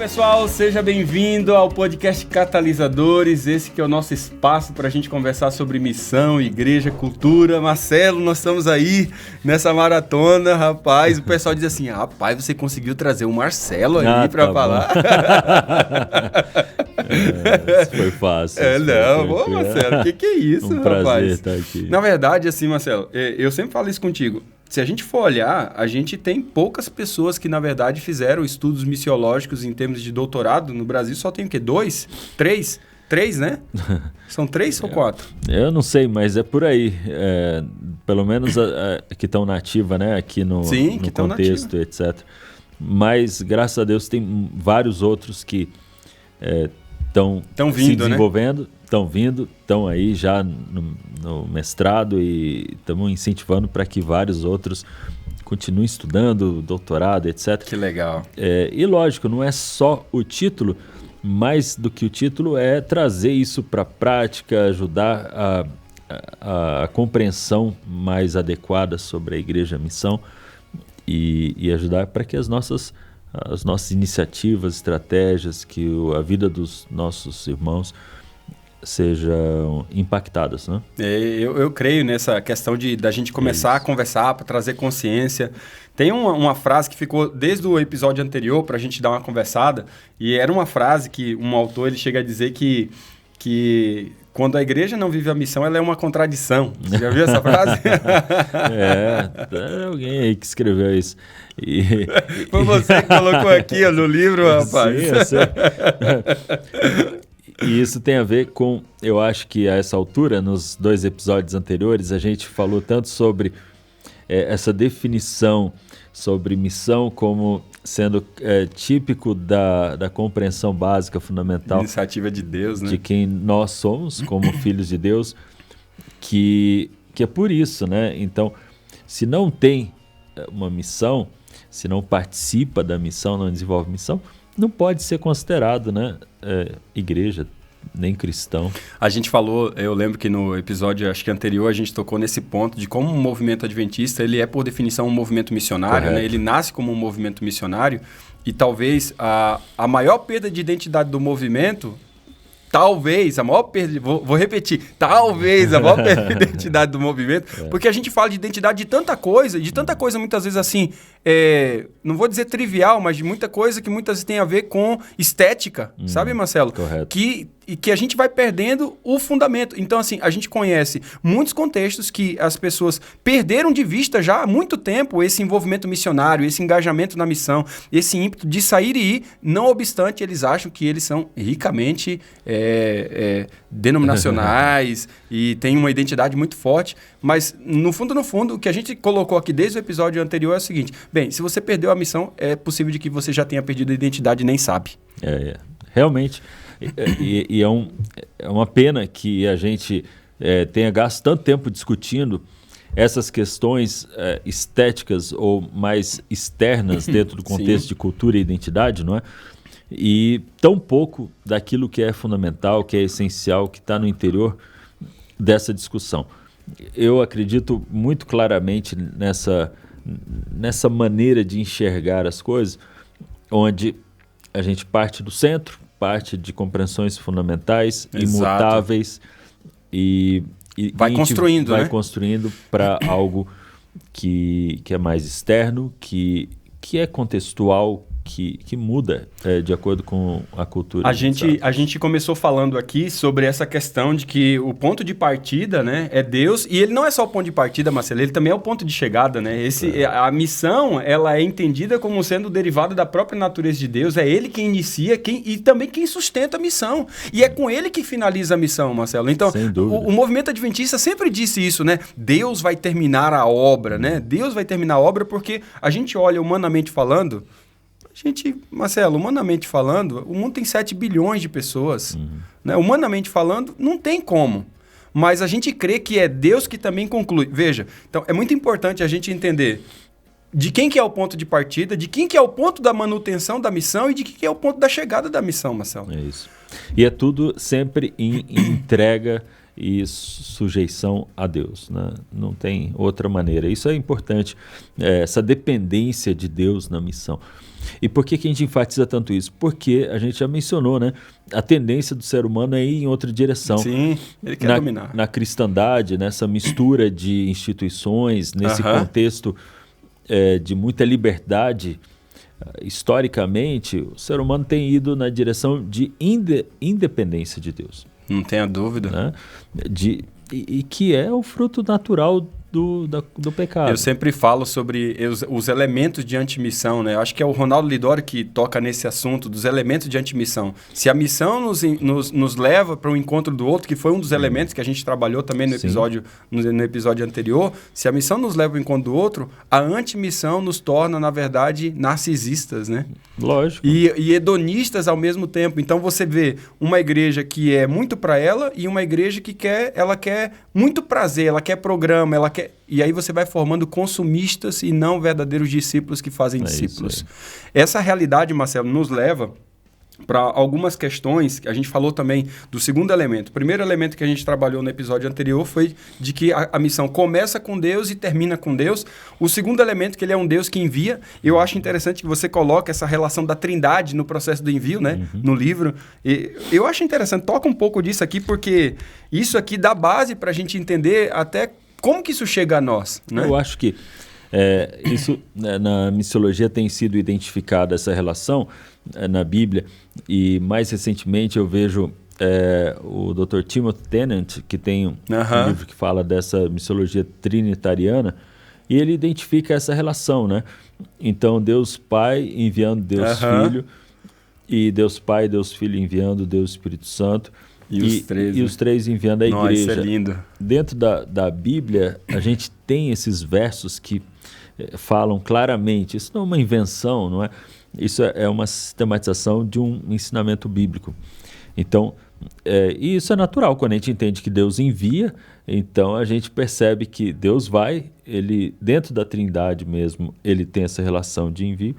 pessoal, seja bem-vindo ao podcast Catalisadores, esse que é o nosso espaço para a gente conversar sobre missão, igreja, cultura. Marcelo, nós estamos aí nessa maratona, rapaz. O pessoal diz assim, rapaz, você conseguiu trazer o Marcelo aí para falar? Isso foi fácil. Marcelo, o que é isso, um rapaz? Prazer estar aqui. Na verdade, assim, Marcelo, eu sempre falo isso contigo. Se a gente for olhar, a gente tem poucas pessoas que, na verdade, fizeram estudos missiológicos em termos de doutorado. No Brasil só tem o quê? 2? 3? 3, né? São 3 ou 4? Eu não sei, mas é por aí. Pelo menos que estão na ativa, né? Aqui no contexto, etc. Mas, graças a Deus, tem vários outros que estão se desenvolvendo. Estão vindo, estão aí já no mestrado e estamos incentivando para que vários outros continuem estudando, doutorado, etc. Que legal. E lógico, não é só o título, mais do que o título é trazer isso para a prática, ajudar a compreensão mais adequada sobre a Igreja Missão e ajudar para que as nossas iniciativas, estratégias, que a vida dos nossos irmãos sejam impactadas, né? Eu creio nessa questão da gente começar a conversar para trazer consciência. Tem uma frase que ficou desde o episódio anterior para a gente dar uma conversada, e era uma frase que um autor ele chega a dizer que quando a igreja não vive a missão, ela é uma contradição. Você já viu essa frase? Alguém aí que escreveu isso. Foi você que colocou aqui no livro, rapaz. Sim, eu sei. E isso tem a ver com, eu acho que a essa altura, nos 2 episódios anteriores, a gente falou tanto sobre essa definição sobre missão como sendo típico da compreensão básica, fundamental. Iniciativa de Deus, né? De quem nós somos como filhos de Deus, que é por isso, né? Então, se não tem uma missão, se não participa da missão, não desenvolve missão, não pode ser considerado, né, igreja, nem cristão. A gente falou, eu lembro que no episódio, acho que anterior, a gente tocou nesse ponto de como o movimento adventista, ele é por definição um movimento missionário, né? Ele nasce como um movimento missionário e talvez a maior perda de identidade do movimento, talvez a maior perda, vou repetir, talvez a maior perda de identidade do movimento, porque a gente fala de identidade de tanta coisa muitas vezes assim, não vou dizer trivial, mas de muita coisa que muitas vezes tem a ver com estética, sabe, Marcelo? Correto. Que a gente vai perdendo o fundamento. Então, assim, a gente conhece muitos contextos que as pessoas perderam de vista já há muito tempo esse envolvimento missionário, esse engajamento na missão, esse ímpeto de sair e ir, não obstante eles acham que eles são ricamente denominacionais e têm uma identidade muito forte, mas no fundo, o que a gente colocou aqui desde o episódio anterior é o seguinte, bem, se você perdeu a missão, é possível de que você já tenha perdido a identidade e nem sabe. Realmente, é uma pena que a gente tenha gasto tanto tempo discutindo essas questões estéticas ou mais externas dentro do contexto de cultura e identidade, não é? E tão pouco daquilo que é fundamental, que é essencial, que está no interior dessa discussão. Eu acredito muito claramente nessa maneira de enxergar as coisas, onde a gente parte do centro, parte de compreensões fundamentais, imutáveis, e vai construindo, vai construindo para algo que é mais externo, que é contextual, que muda de acordo com a cultura. A gente começou falando aqui sobre essa questão de que o ponto de partida, né, é Deus, e ele não é só o ponto de partida, Marcelo, ele também é o ponto de chegada, né? A missão, ela é entendida como sendo derivada da própria natureza de Deus, é ele quem inicia e também quem sustenta a missão, e é com ele que finaliza a missão, Marcelo. Então, o movimento adventista sempre disse isso, né? Deus vai terminar a obra, né? Deus vai terminar a obra porque a gente olha humanamente falando, Marcelo, humanamente falando, o mundo tem 7 bilhões de pessoas. Né? Humanamente falando, não tem como. Mas a gente crê que é Deus que também conclui. Veja, então é muito importante a gente entender de quem que é o ponto de partida, de quem que é o ponto da manutenção da missão e de quem que é o ponto da chegada da missão, Marcelo. É isso. E é tudo sempre em entrega e sujeição a Deus, né? Não tem outra maneira. Isso é importante, essa dependência de Deus na missão. E por que a gente enfatiza tanto isso? Porque a gente já mencionou, né? A tendência do ser humano é ir em outra direção. Sim, ele quer dominar. Na cristandade, nessa mistura de instituições, nesse contexto de muita liberdade, historicamente, o ser humano tem ido na direção de independência de Deus. Não tenha dúvida. Né? E que é o fruto natural do pecado. Eu sempre falo sobre os elementos de antimissão, né? Eu acho que é o Ronaldo Lidório que toca nesse assunto dos elementos de antimissão. Se a missão nos leva para um encontro do outro, que foi um dos elementos que a gente trabalhou também no episódio anterior, se a missão nos leva para o encontro do outro, a antimissão nos torna, na verdade, narcisistas, né? Lógico. E hedonistas ao mesmo tempo. Então você vê uma igreja que é muito para ela e uma igreja que quer muito prazer, ela quer programa, ela quer... E aí você vai formando consumistas e não verdadeiros discípulos que fazem discípulos. Essa realidade, Marcelo, nos leva para algumas questões. A gente falou também do segundo elemento. O primeiro elemento que a gente trabalhou no episódio anterior foi de que a missão começa com Deus e termina com Deus. O segundo elemento, que ele é um Deus que envia. Eu acho interessante que você coloca essa relação da trindade no processo do envio, né? No livro. E eu acho interessante. Toca um pouco disso aqui, porque isso aqui dá base para a gente entender até como que isso chega a nós, né? Eu acho que isso na missiologia tem sido identificada essa relação na Bíblia, e mais recentemente eu vejo o Dr. Timothy Tennant, que tem um livro que fala dessa missiologia trinitariana, e ele identifica essa relação, né? Então, Deus Pai enviando Deus Filho, e Deus Pai e Deus Filho enviando Deus Espírito Santo, e os três enviando a igreja. Nossa, isso é lindo. Dentro da Bíblia, a gente tem esses versos que falam claramente. Isso não é uma invenção, não é? Isso é uma sistematização de um ensinamento bíblico. Então, e isso é natural. Quando a gente entende que Deus envia, então a gente percebe que Deus vai, ele, dentro da Trindade mesmo, ele tem essa relação de envio.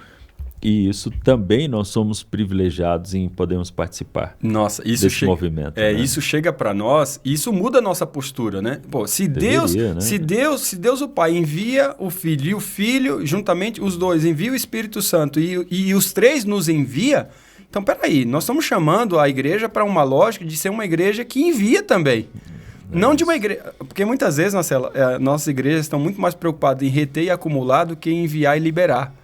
E isso também nós somos privilegiados em podermos participar desse movimento. Né? Isso chega para nós e isso muda a nossa postura, né? Pô, se Deus o Pai envia o Filho e o Filho, juntamente os dois, envia o Espírito Santo e os três nos envia, então peraí, nós estamos chamando a igreja para uma lógica de ser uma igreja que envia também. Não de uma igreja... Porque muitas vezes, Marcelo, nossas igrejas estão muito mais preocupadas em reter e acumular do que em enviar e liberar.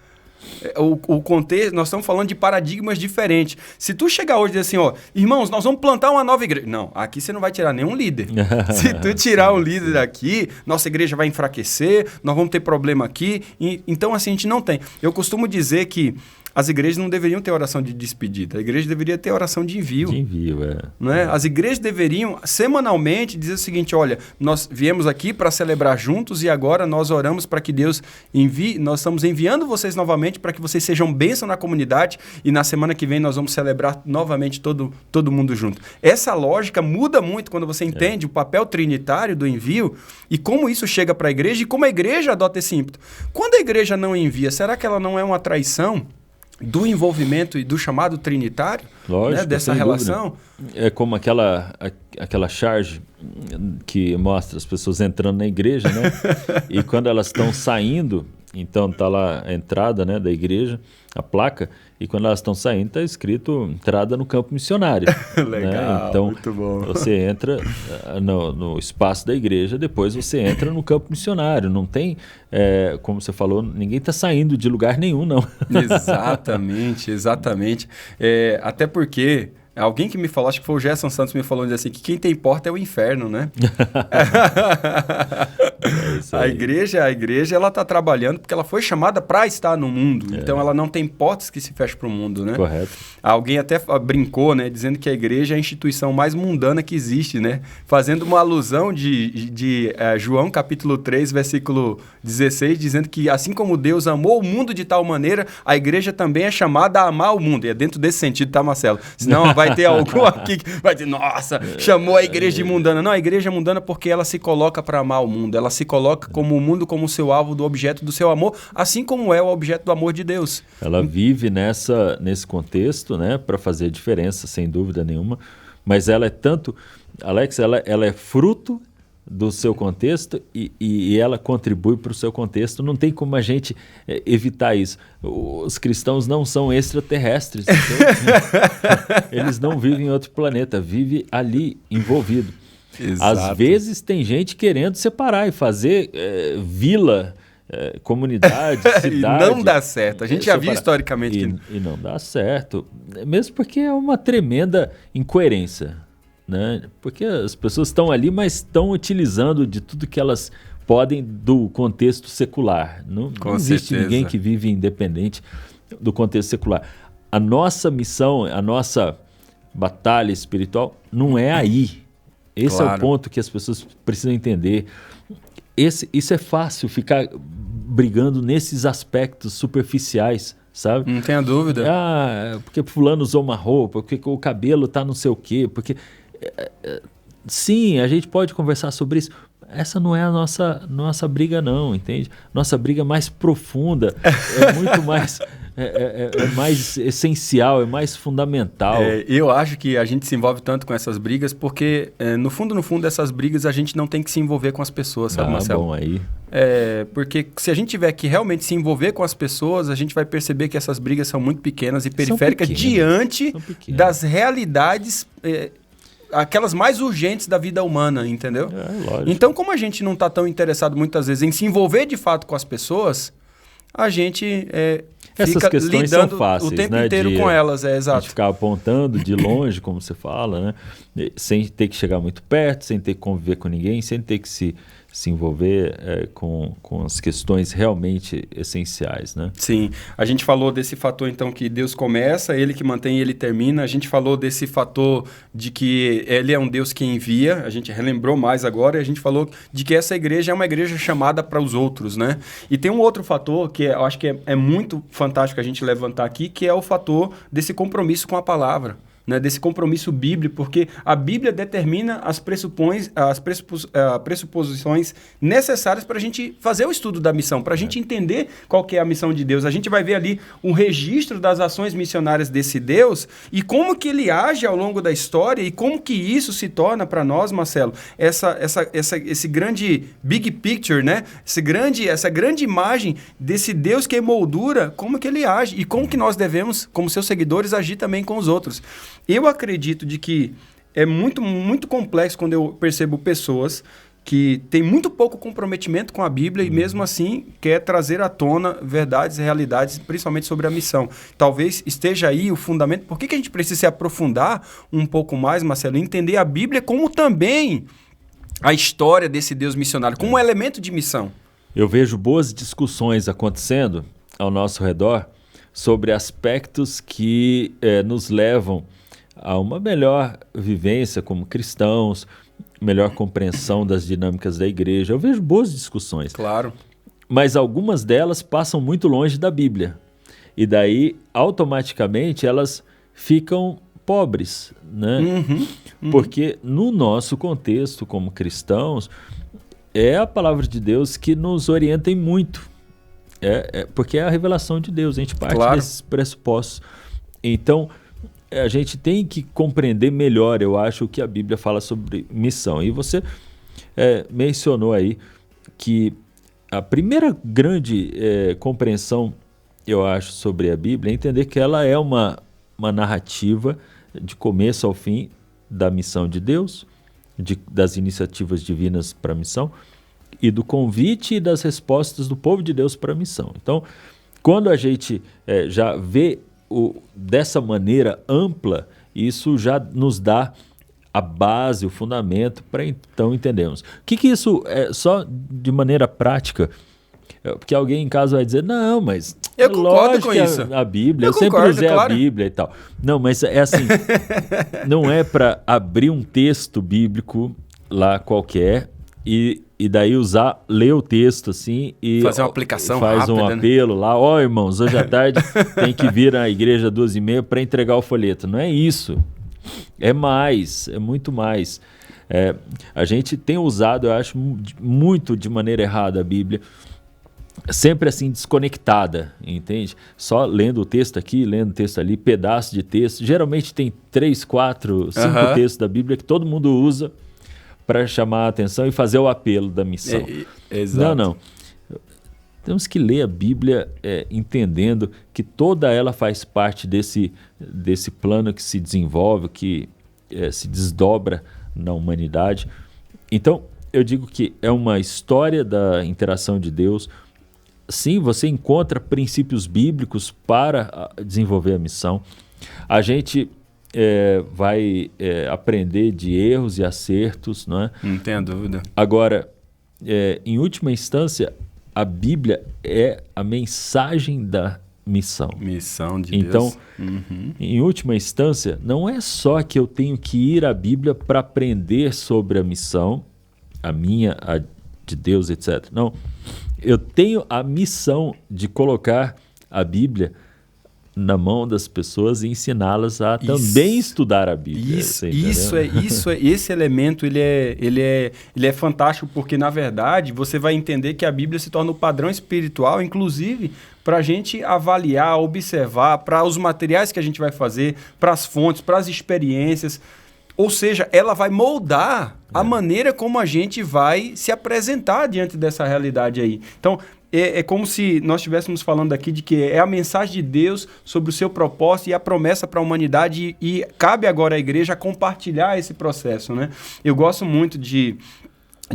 O contexto, nós estamos falando de paradigmas diferentes. Se tu chegar hoje e dizer assim, ó, irmãos, nós vamos plantar uma nova igreja. Não, aqui você não vai tirar nenhum líder. Se tu tirar o líder daqui, nossa igreja vai enfraquecer, nós vamos ter problema aqui. Então, assim, a gente não tem. Eu costumo dizer que as igrejas não deveriam ter oração de despedida. A igreja deveria ter oração de envio. De envio, não é? As igrejas deveriam, semanalmente, dizer o seguinte, olha, nós viemos aqui para celebrar juntos e agora nós oramos para que Deus envie, nós estamos enviando vocês novamente para que vocês sejam bênção na comunidade e na semana que vem nós vamos celebrar novamente todo mundo junto. Essa lógica muda muito quando você entende o papel trinitário do envio e como isso chega para a igreja e como a igreja adota esse ímpeto. Quando a igreja não envia, será que ela não é uma traição do envolvimento e do chamado trinitário? Lógico, né, dessa relação? Dúvida. É como aquela charge que mostra as pessoas entrando na igreja, né? E quando elas estão saindo, então está lá a entrada, né, da igreja, a placa, e quando elas estão saindo está escrito entrada no campo missionário. Legal, né? Então, muito bom. Você entra no espaço da igreja, depois você entra no campo missionário. Não tem, como você falou, ninguém está saindo de lugar nenhum, não. Exatamente, exatamente. Até porque... Alguém que me falou, acho que foi o Gerson Santos, me falou assim, que quem tem porta é o inferno, né? A igreja, ela está trabalhando porque ela foi chamada para estar no mundo. Então, ela não tem portas que se fecham para o mundo, né? Correto. Alguém até brincou, né? Dizendo que a igreja é a instituição mais mundana que existe, né? Fazendo uma alusão de João, capítulo 3, versículo 16, dizendo que assim como Deus amou o mundo de tal maneira, a igreja também é chamada a amar o mundo. E é dentro desse sentido, tá, Marcelo? Senão vai ter algum aqui que vai dizer, nossa, chamou a igreja de mundana. Não, a igreja é mundana porque ela se coloca para amar o mundo. Ela se coloca como o mundo, como seu alvo do objeto do seu amor, assim como é o objeto do amor de Deus. Ela vive nesse contexto, né, para fazer diferença, sem dúvida nenhuma, Mas ela é tanto, Alex, ela é fruto do seu contexto e ela contribui para o seu contexto. Não tem como a gente evitar isso. Os cristãos não são extraterrestres. Eles não vivem em outro planeta, vivem ali envolvido. Exato. Às vezes tem gente querendo separar e fazer vila, comunidade, cidade. E não dá certo. A gente já viu historicamente e não dá certo. Mesmo porque é uma tremenda incoerência. Né? Porque as pessoas estão ali, mas estão utilizando de tudo que elas podem do contexto secular. Não existe ninguém que vive independente do contexto secular. A nossa missão, a nossa batalha espiritual não é aí. Esse é o ponto que as pessoas precisam entender. Isso é fácil, ficar brigando nesses aspectos superficiais, sabe? Não tenha dúvida. Porque fulano usou uma roupa, porque o cabelo tá não sei o quê, porque... Sim, a gente pode conversar sobre isso. Essa não é a nossa briga não, entende? Nossa briga é mais profunda, é muito mais... É mais essencial, é mais fundamental. Eu acho que a gente se envolve tanto com essas brigas porque, no fundo dessas brigas, a gente não tem que se envolver com as pessoas, sabe, Marcelo? Bom, aí. Porque se a gente tiver que realmente se envolver com as pessoas, a gente vai perceber que essas brigas são muito pequenas e periféricas diante das realidades... aquelas mais urgentes da vida humana, entendeu? Lógico. Então, como a gente não está tão interessado muitas vezes em se envolver de fato com as pessoas, a gente fica lidando fáceis, o tempo inteiro com elas, exato. De ficar apontando de longe, como você fala, né? Sem ter que chegar muito perto, sem ter que conviver com ninguém, sem ter que se envolver com as questões realmente essenciais, né? Sim. A gente falou desse fator, então, que Deus começa, Ele que mantém e Ele termina. A gente falou desse fator de que Ele é um Deus que envia. A gente relembrou mais agora. E a gente falou de que essa igreja é uma igreja chamada para os outros, né? E tem um outro fator que eu acho que é muito fantástico a gente levantar aqui, que é o fator desse compromisso com a palavra. Né, desse compromisso bíblico, porque a Bíblia determina as pressuposições necessárias para a gente fazer o estudo da missão, para a gente entender qual que é a missão de Deus. A gente vai ver ali um registro das ações missionárias desse Deus e como que ele age ao longo da história e como que isso se torna para nós, Marcelo, esse grande big picture, né? Essa grande imagem desse Deus que emoldura como que ele age e como que nós devemos, como seus seguidores, agir também com os outros. Eu acredito de que é muito, muito complexo quando eu percebo pessoas que têm muito pouco comprometimento com a Bíblia e mesmo assim quer trazer à tona verdades e realidades, principalmente sobre a missão. Talvez esteja aí o fundamento. Por que a gente precisa se aprofundar um pouco mais, Marcelo, e entender a Bíblia como também a história desse Deus missionário, como um elemento de missão? Eu vejo boas discussões acontecendo ao nosso redor sobre aspectos que nos levam a uma melhor vivência como cristãos, melhor compreensão das dinâmicas da igreja. Eu vejo boas discussões. Claro. Mas algumas delas passam muito longe da Bíblia. E daí, automaticamente, elas ficam pobres, né? Porque no nosso contexto como cristãos, é a palavra de Deus que nos orienta em muito. Porque é a revelação de Deus, a gente parte desses pressupostos. Então, a gente tem que compreender melhor, eu acho, o que a Bíblia fala sobre missão. E você mencionou aí que a primeira grande compreensão, eu acho, sobre a Bíblia é entender que ela é uma narrativa de começo ao fim da missão de Deus, das iniciativas divinas para a missão, e do convite e das respostas do povo de Deus para a missão. Então, quando a gente já vê dessa maneira ampla, isso já nos dá a base, o fundamento para então entendermos. O que isso é só de maneira prática? Porque alguém em casa vai dizer, não, mas eu concordo com isso. A Bíblia, eu sempre usei a Bíblia e tal. Não, mas é assim, não é para abrir um texto bíblico lá qualquer e daí ler o texto assim e fazer uma aplicação faz rápida, um apelo, né? Lá, irmãos, hoje à tarde tem que vir à igreja 2h30 para entregar o folheto. Não é isso. É mais, é muito mais. A gente tem usado, eu acho, muito de maneira errada a Bíblia. sempre assim desconectada, entende? Só lendo o texto aqui, lendo o texto ali, pedaço de texto. Geralmente tem 3, 4, 5 textos da Bíblia que todo mundo usa para chamar a atenção e fazer o apelo da missão. Exato. Não. Temos que ler a Bíblia entendendo que toda ela faz parte desse plano que se desenvolve, que se desdobra na humanidade. Então, eu digo que é uma história da interação de Deus. Sim, você encontra princípios bíblicos para desenvolver a missão. A gente vai aprender de erros e acertos, não é? Não tenha dúvida. Agora, em última instância, a Bíblia é a mensagem da missão. Missão de Deus. Então, em última instância, não é só que eu tenho que ir à Bíblia para aprender sobre a missão, a minha, a de Deus, etc. Não, eu tenho a missão de colocar a Bíblia na mão das pessoas e ensiná-las a também estudar a Bíblia. Esse elemento ele é fantástico, porque na verdade você vai entender que a Bíblia se torna o padrão espiritual, inclusive para a gente avaliar, observar, para os materiais que a gente vai fazer, para as fontes, para as experiências. Ou seja, ela vai moldar a maneira como a gente vai se apresentar diante dessa realidade aí. Então, é como se nós estivéssemos falando aqui de que é a mensagem de Deus sobre o seu propósito e a promessa para a humanidade, e cabe agora à igreja compartilhar esse processo, né? Eu gosto muito de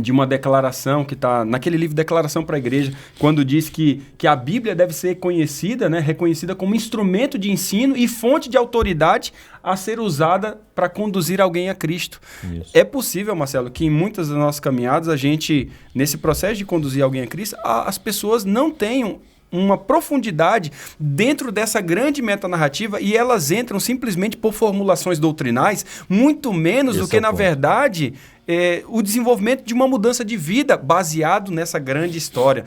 uma declaração que está naquele livro Declaração para a Igreja, quando diz que a Bíblia deve ser conhecida, né, reconhecida como instrumento de ensino e fonte de autoridade a ser usada para conduzir alguém a Cristo. Isso. É possível, Marcelo, que em muitas das nossas caminhadas, a gente, nesse processo de conduzir alguém a Cristo, as pessoas não tenham uma profundidade dentro dessa grande metanarrativa e elas entram simplesmente por formulações doutrinais, muito menos do que, na verdade, o desenvolvimento de uma mudança de vida baseado nessa grande história,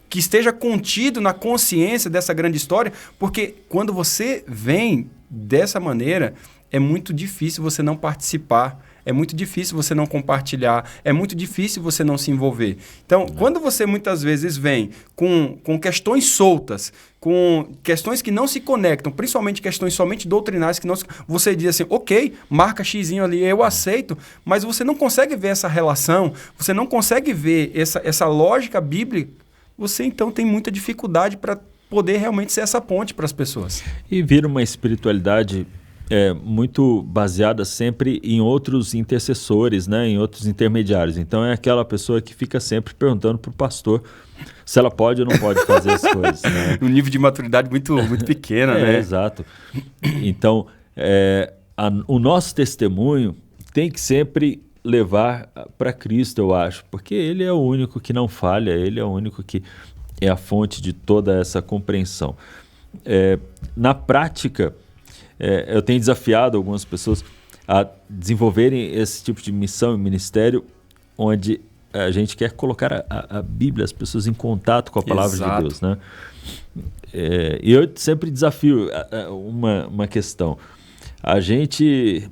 que esteja contido na consciência dessa grande história, porque quando você vem dessa maneira, é muito difícil você não participar. É muito difícil você não compartilhar, é muito difícil você não se envolver. Então, quando você muitas vezes vem com questões soltas, com questões que não se conectam, principalmente questões somente doutrinais, que não se, você diz assim, ok, marca xizinho ali, eu aceito, mas você não consegue ver essa relação, você não consegue ver essa lógica bíblica, você então tem muita dificuldade para poder realmente ser essa ponte para as pessoas. E vira uma espiritualidade muito baseada sempre em outros intercessores, né, em outros intermediários. Então é aquela pessoa que fica sempre perguntando para o pastor se ela pode ou não pode fazer as coisas. Né? Um nível de maturidade muito pequena, né? Exato. Então, o nosso testemunho tem que sempre levar para Cristo, eu acho, porque Ele é o único que não falha, Ele é o único que é a fonte de toda essa compreensão. Na prática, eu tenho desafiado algumas pessoas a desenvolverem esse tipo de missão e ministério onde a gente quer colocar a Bíblia, as pessoas em contato com a palavra de Deus. Né? E eu sempre desafio uma questão. A gente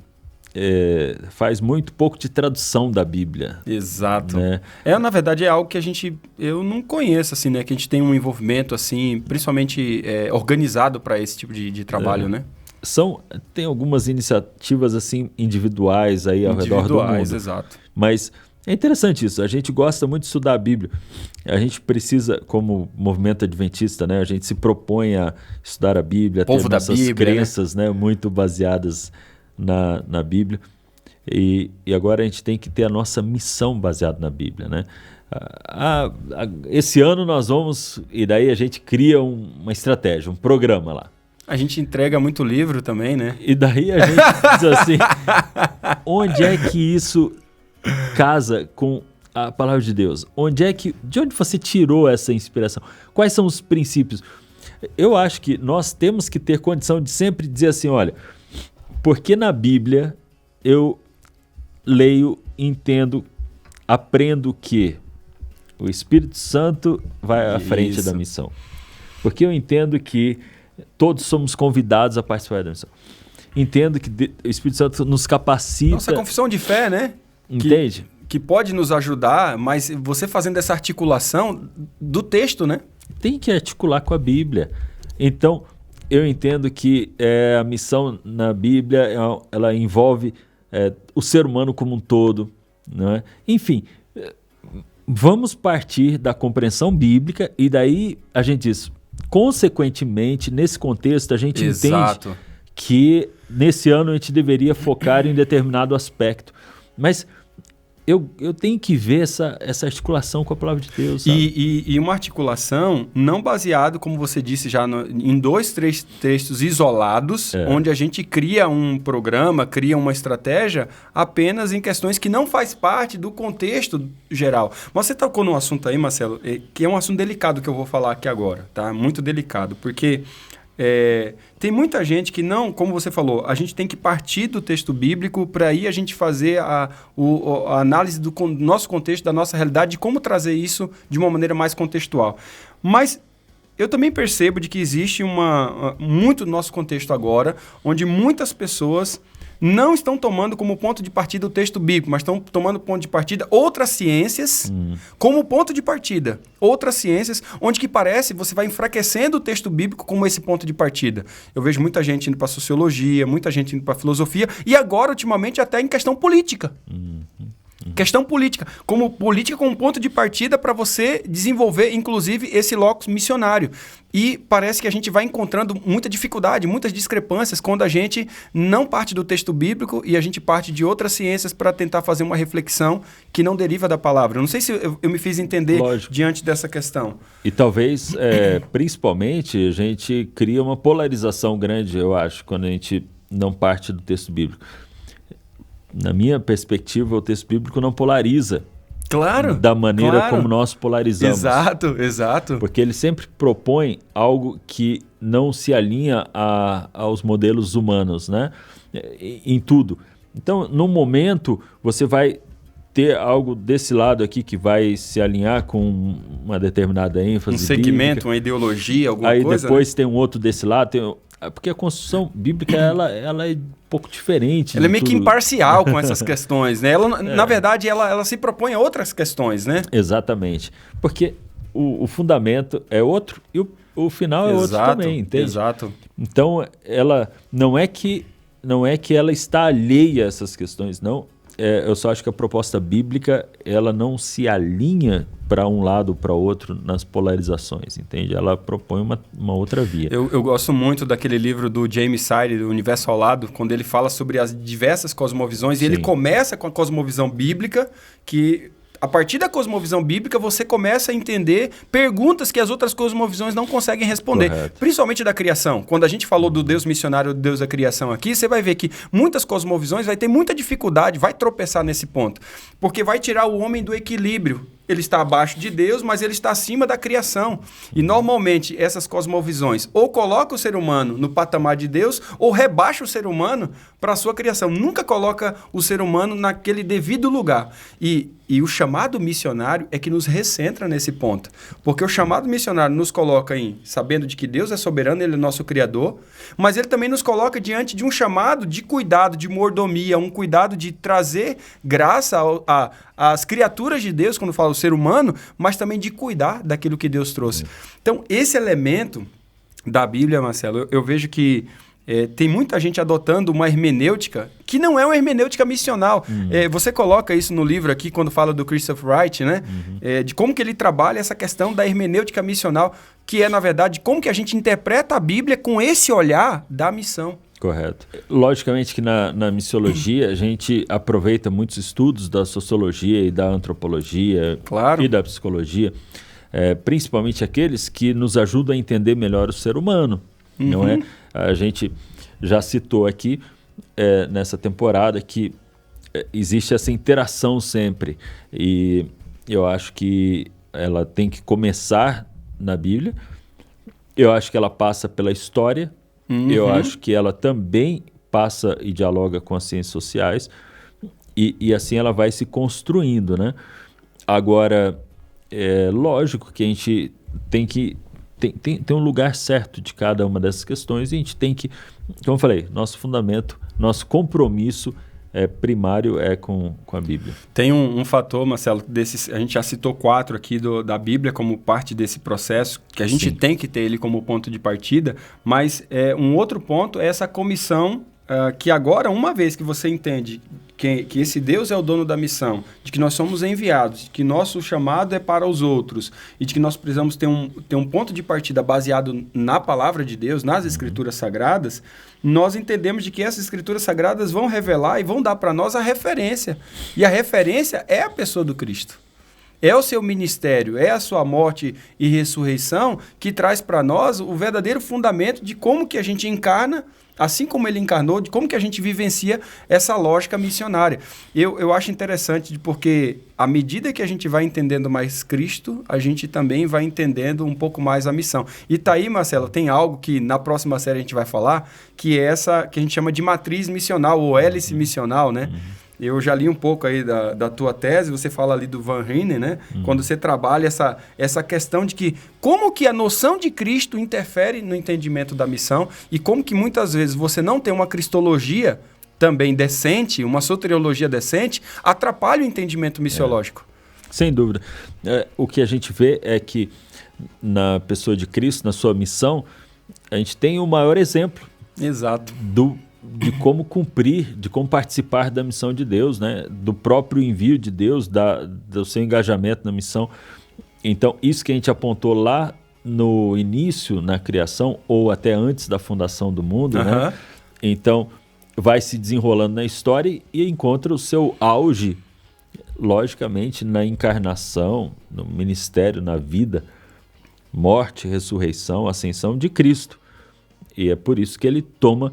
faz muito pouco de tradução da Bíblia. Exato. Né? Na verdade, é algo que eu não conheço, assim, né? Que a gente tem um envolvimento, assim, principalmente organizado para esse tipo de trabalho, né? Tem algumas iniciativas assim individuais aí ao redor do mundo. Exato. Mas é interessante isso. A gente gosta muito de estudar a Bíblia. A gente precisa, como movimento adventista, né? A gente se propõe a estudar a Bíblia, ter nossas crenças, né? Muito baseadas na Bíblia. E agora a gente tem que ter a nossa missão baseada na Bíblia, né? Esse ano nós vamos... E daí a gente cria uma estratégia, um programa lá. A gente entrega muito livro também, né? E daí a gente diz assim, onde é que isso casa com a palavra de Deus? De onde você tirou essa inspiração? Quais são os princípios? Eu acho que nós temos que ter condição de sempre dizer assim, olha, porque na Bíblia eu leio, entendo, aprendo que o Espírito Santo vai à frente da missão. Porque eu entendo que todos somos convidados a participar da missão. Entendo que o Espírito Santo nos capacita... Nossa confissão de fé, né? Entende? que pode nos ajudar, mas você fazendo essa articulação do texto, né? Tem que articular com a Bíblia. Então, eu entendo que a missão na Bíblia, ela envolve o ser humano como um todo, não é? Enfim, vamos partir da compreensão bíblica e daí a gente diz, consequentemente, nesse contexto, a gente Exato. entende que nesse ano a gente deveria focar em determinado aspecto. Mas eu tenho que ver essa articulação com a palavra de Deus. Sabe? E uma articulação não baseado, como você disse já, em 2, 3 textos isolados, onde a gente cria um programa, cria uma estratégia apenas em questões que não faz parte do contexto geral. Mas você tocou num assunto aí, Marcelo, que é um assunto delicado que eu vou falar aqui agora, tá? Muito delicado, porque... tem muita gente que não, como você falou, a gente tem que partir do texto bíblico para aí a gente fazer a análise do nosso contexto, da nossa realidade, de como trazer isso de uma maneira mais contextual. Mas eu também percebo de que existe muito no nosso contexto agora, onde muitas pessoas não estão tomando como ponto de partida o texto bíblico, mas estão tomando ponto de partida outras ciências como ponto de partida. Outras ciências, onde que parece você vai enfraquecendo o texto bíblico como esse ponto de partida. Eu vejo muita gente indo para sociologia, muita gente indo para filosofia, e agora, ultimamente, até em questão política. Questão política como ponto de partida para você desenvolver, inclusive, esse locus missionário. E parece que a gente vai encontrando muita dificuldade, muitas discrepâncias quando a gente não parte do texto bíblico e a gente parte de outras ciências para tentar fazer uma reflexão que não deriva da palavra. Eu não sei se eu me fiz entender. Lógico. Diante dessa questão. E talvez, principalmente, a gente cria uma polarização grande, eu acho, quando a gente não parte do texto bíblico. Na minha perspectiva, o texto bíblico não polariza. Claro. Da maneira como nós polarizamos. Exato. Porque ele sempre propõe algo que não se alinha aos modelos humanos, né? Em tudo. Então, no momento, você vai ter algo desse lado aqui que vai se alinhar com uma determinada ênfase. Um segmento, bíblica. Uma ideologia, alguma coisa. Aí depois tem um outro desse lado. Porque a construção bíblica ela é um pouco diferente. Ela é meio que imparcial com essas questões, né? Ela, na verdade, ela se propõe a outras questões, né? Exatamente. Porque o fundamento é outro e o final é outro também, entende? Exato. Então, ela não é que ela está alheia a essas questões, não. Eu só acho que a proposta bíblica ela não se alinha para um lado ou para outro nas polarizações, entende? Ela propõe uma outra via. Eu gosto muito daquele livro do James Sire, do Universo ao Lado, quando ele fala sobre as diversas cosmovisões. Sim. E ele começa com a cosmovisão bíblica, que a partir da cosmovisão bíblica você começa a entender perguntas que as outras cosmovisões não conseguem responder. Correto. Principalmente da criação. Quando a gente falou do Deus missionário, do Deus da criação aqui, você vai ver que muitas cosmovisões vai ter muita dificuldade, vai tropeçar nesse ponto. Porque vai tirar o homem do equilíbrio. Ele está abaixo de Deus, mas ele está acima da criação. E normalmente essas cosmovisões ou colocam o ser humano no patamar de Deus ou rebaixa o ser humano para a sua criação. Nunca coloca o ser humano naquele devido lugar. E o chamado missionário é que nos recentra nesse ponto. Porque o chamado missionário nos coloca sabendo de que Deus é soberano, Ele é nosso Criador, mas Ele também nos coloca diante de um chamado de cuidado, de mordomia, um cuidado de trazer graça às criaturas de Deus, quando fala o ser humano, mas também de cuidar daquilo que Deus trouxe. Então, esse elemento da Bíblia, Marcelo, eu vejo que tem muita gente adotando uma hermenêutica que não é uma hermenêutica missional. Você coloca isso no livro aqui, quando fala do Christopher Wright, né? De como que ele trabalha essa questão da hermenêutica missional, que é, na verdade, como que a gente interpreta a Bíblia com esse olhar da missão. Correto. Logicamente que na missiologia a gente aproveita muitos estudos da sociologia e da antropologia. Claro. E da psicologia, principalmente aqueles que nos ajudam a entender melhor o ser humano, não é? A gente já citou aqui nessa temporada que existe essa interação sempre e eu acho que ela tem que começar na Bíblia, eu acho que ela passa pela história, eu acho que ela também passa e dialoga com as ciências sociais e assim ela vai se construindo, né? Agora, é lógico que a gente tem que tem um lugar certo de cada uma dessas questões e a gente tem que, como eu falei, nosso fundamento, nosso compromisso primário é com a Bíblia. Tem um fator, Marcelo, a gente já citou 4 aqui da Bíblia como parte desse processo, que a gente tem que ter ele como ponto de partida, mas um outro ponto é essa comissão, que agora, uma vez que você entende que esse Deus é o dono da missão, de que nós somos enviados, de que nosso chamado é para os outros, e de que nós precisamos ter um ponto de partida baseado na palavra de Deus, nas Escrituras Sagradas, nós entendemos de que essas Escrituras Sagradas vão revelar e vão dar para nós a referência. E a referência é a pessoa do Cristo. É o seu ministério, é a sua morte e ressurreição que traz para nós o verdadeiro fundamento de como que a gente encarna, assim como ele encarnou, de como que a gente vivencia essa lógica missionária. Eu acho interessante porque à medida que a gente vai entendendo mais Cristo, a gente também vai entendendo um pouco mais a missão. E tá aí, Marcelo, tem algo que na próxima série a gente vai falar, que é essa que a gente chama de matriz missional, ou hélice missional, né? Eu já li um pouco aí da tua tese, você fala ali do Van Rhenen, né? Quando você trabalha essa questão de que como que a noção de Cristo interfere no entendimento da missão e como que muitas vezes você não tem uma cristologia também decente, uma soteriologia decente, atrapalha o entendimento missiológico. Sem dúvida. O que a gente vê é que na pessoa de Cristo, na sua missão, a gente tem o maior exemplo. Exato. De como cumprir, de como participar da missão de Deus, né? Do próprio envio de Deus, do seu engajamento na missão. Então, isso que a gente apontou lá no início, na criação, ou até antes da fundação do mundo, né? Então, vai se desenrolando na história e encontra o seu auge, logicamente, na encarnação, no ministério, na vida, morte, ressurreição, ascensão de Cristo. E é por isso que ele toma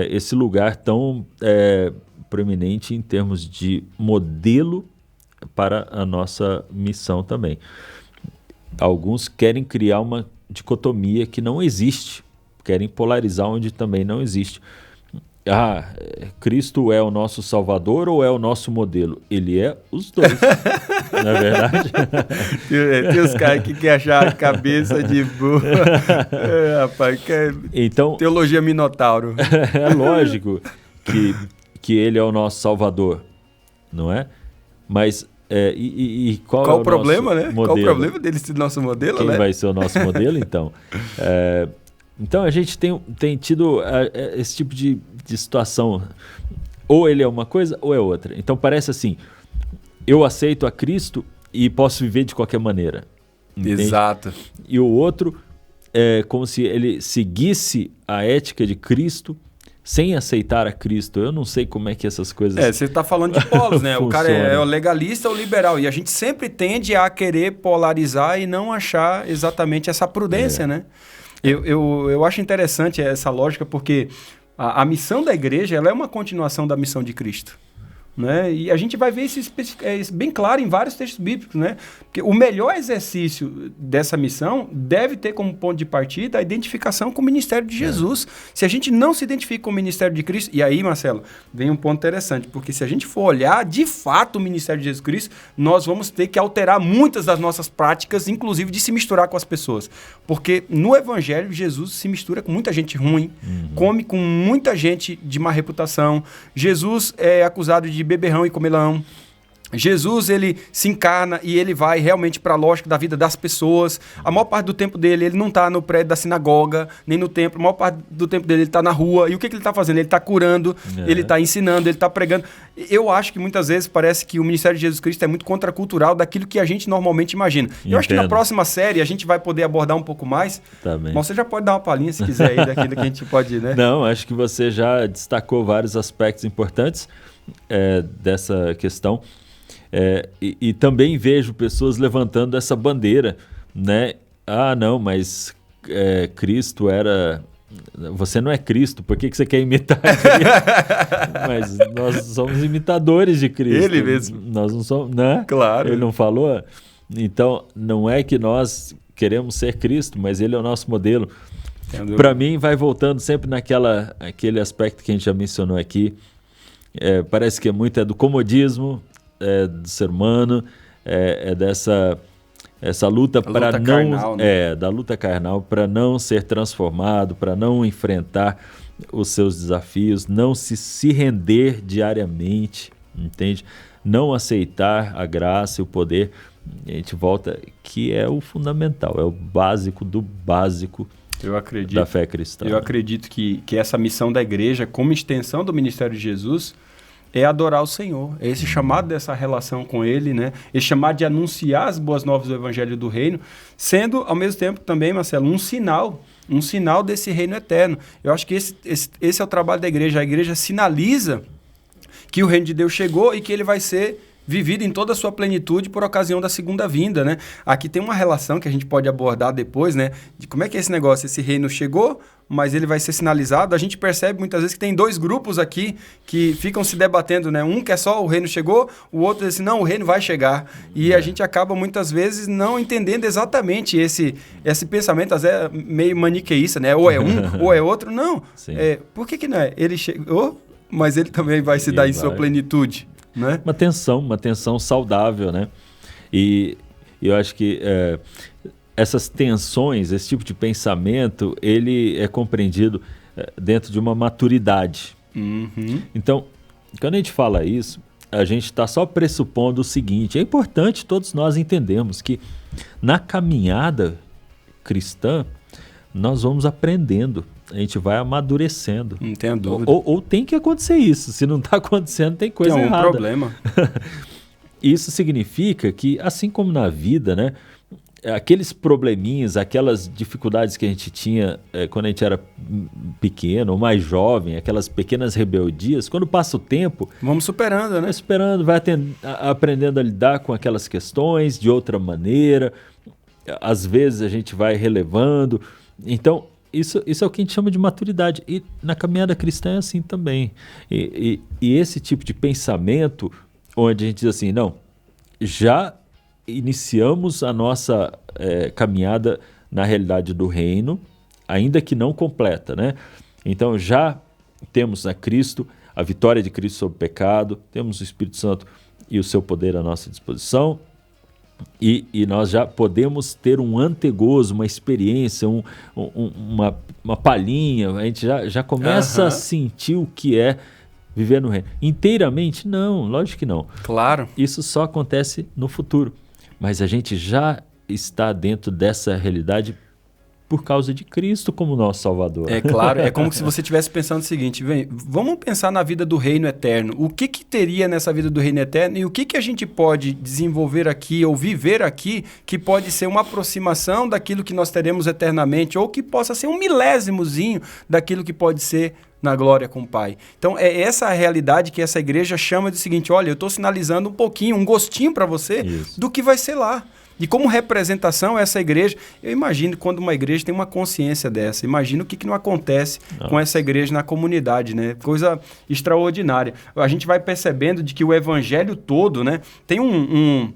esse lugar tão proeminente em termos de modelo para a nossa missão também. Alguns querem criar uma dicotomia que não existe, querem polarizar onde também não existe. Cristo é o nosso Salvador ou é o nosso modelo? Ele é os dois, não é verdade? Tem os caras que querem achar a cabeça de burro. Rapaz, então, teologia Minotauro. É lógico que ele é o nosso Salvador, não é? Mas qual é o problema, né? modelo? Qual o problema dele ser nosso modelo, Quem né? vai ser o nosso modelo, então? Então, a gente tem tido esse tipo de situação. Ou ele é uma coisa ou é outra. Então, parece assim, eu aceito a Cristo e posso viver de qualquer maneira. Entende? Exato. E o outro é como se ele seguisse a ética de Cristo sem aceitar a Cristo. Eu não sei como é que essas coisas você está falando de polos, né? O cara é o legalista ou liberal. E a gente sempre tende a querer polarizar e não achar exatamente essa prudência, né? Eu acho interessante essa lógica porque a missão da igreja ela é uma continuação da missão de Cristo. Né? E a gente vai ver isso bem claro em vários textos bíblicos, né? Porque o melhor exercício dessa missão deve ter como ponto de partida a identificação com o ministério de Jesus. Se a gente não se identifica com o ministério de Cristo, e aí, Marcelo, vem um ponto interessante, porque se a gente for olhar de fato o ministério de Jesus Cristo, nós vamos ter que alterar muitas das nossas práticas, inclusive de se misturar com as pessoas. Porque no evangelho, Jesus se mistura com muita gente ruim, come com muita gente de má reputação. Jesus é acusado de beberrão e comelão. Jesus, ele se encarna e ele vai realmente para a lógica da vida das pessoas. A maior parte do tempo dele, ele não está no prédio da sinagoga, nem no templo. A maior parte do tempo dele, ele está na rua. E o que ele está fazendo? Ele está curando, ele está ensinando, ele está pregando. Eu acho que muitas vezes parece que o ministério de Jesus Cristo é muito contracultural daquilo que a gente normalmente imagina. Eu acho que na próxima série a gente vai poder abordar um pouco mais. Tá bem. Mas você já pode dar uma palhinha, se quiser, aí, daquilo que a gente pode, né? Não, acho que você já destacou vários aspectos importantes dessa questão. E também vejo pessoas levantando essa bandeira, né? Não, mas Cristo era... Você não é Cristo, por que você quer imitar Cristo? Mas nós somos imitadores de Cristo. Ele mesmo. Nós não somos, né? Claro. Ele não falou? Então, não é que nós queremos ser Cristo, mas ele é o nosso modelo. Para mim, vai voltando sempre aquele aspecto que a gente já mencionou aqui. Parece que muito do comodismo, do ser humano, essa luta para não... carnal, né? Da luta carnal para não ser transformado, para não enfrentar os seus desafios, não se render diariamente, entende? Não aceitar a graça e o poder. A gente volta, que é o fundamental, é o básico do básico da fé cristã. Eu acredito que essa missão da igreja, como extensão do ministério de Jesus, é adorar o Senhor. É esse chamado dessa relação com Ele, né? Esse chamado de anunciar as boas novas do Evangelho do Reino, sendo, ao mesmo tempo, também, Marcelo, um sinal desse reino eterno. Eu acho que esse é o trabalho da igreja. A igreja sinaliza que o reino de Deus chegou e que ele vai ser vivido em toda a sua plenitude por ocasião da segunda vinda, né? Aqui tem uma relação que a gente pode abordar depois, né? De como é que é esse negócio? Esse reino chegou, mas ele vai ser sinalizado. A gente percebe muitas vezes que tem dois grupos aqui que ficam se debatendo, né? Um quer só o reino chegou, o outro diz assim, não, o reino vai chegar. E a gente acaba muitas vezes não entendendo exatamente esse pensamento, às vezes meio maniqueísta, né? Ou é um, ou é outro. Não. Por que não é? Ele chegou, mas ele também vai se dar em sua plenitude. Né? Uma tensão saudável, né? E eu acho que essas tensões, esse tipo de pensamento, ele é compreendido dentro de uma maturidade. Uhum. Então, quando a gente fala isso, a gente está só pressupondo o seguinte: é importante todos nós entendermos que na caminhada cristã nós vamos aprendendo, a gente vai amadurecendo. Não tenho dúvida. Ou tem que acontecer isso. Se não está acontecendo, tem coisa errada. Tem um problema. Isso significa que, assim como na vida, né, aqueles probleminhas, aquelas dificuldades que a gente tinha quando a gente era pequeno ou mais jovem, aquelas pequenas rebeldias, quando passa o tempo... Vamos superando, né? Vai superando, vai aprendendo a lidar com aquelas questões de outra maneira. Às vezes a gente vai relevando. Então, isso é o que a gente chama de maturidade. E na caminhada cristã é assim também. E esse tipo de pensamento, onde a gente diz assim, não, já iniciamos a nossa caminhada na realidade do reino, ainda que não completa, né? Então, já temos na Cristo a vitória de Cristo sobre o pecado, temos o Espírito Santo e o seu poder à nossa disposição, e nós já podemos ter um antegozo, uma experiência, uma palhinha, a gente já começa a sentir o que é viver no reino. Inteiramente, não, lógico que não. Claro. Isso só acontece no futuro, mas a gente já está dentro dessa realidade por causa de Cristo como nosso Salvador. É claro, é como se você estivesse pensando o seguinte, vamos pensar na vida do reino eterno. O que teria nessa vida do reino eterno e o que a gente pode desenvolver aqui ou viver aqui que pode ser uma aproximação daquilo que nós teremos eternamente ou que possa ser um milésimozinho daquilo que pode ser na glória com o Pai. Então, é essa a realidade que essa igreja chama de seguinte, olha, eu estou sinalizando um pouquinho, um gostinho para você do que vai ser lá. E como representação, essa igreja, eu imagino quando uma igreja tem uma consciência dessa, imagino o que não acontece com essa igreja na comunidade, né? Coisa extraordinária. A gente vai percebendo de que o evangelho todo, né? Tem um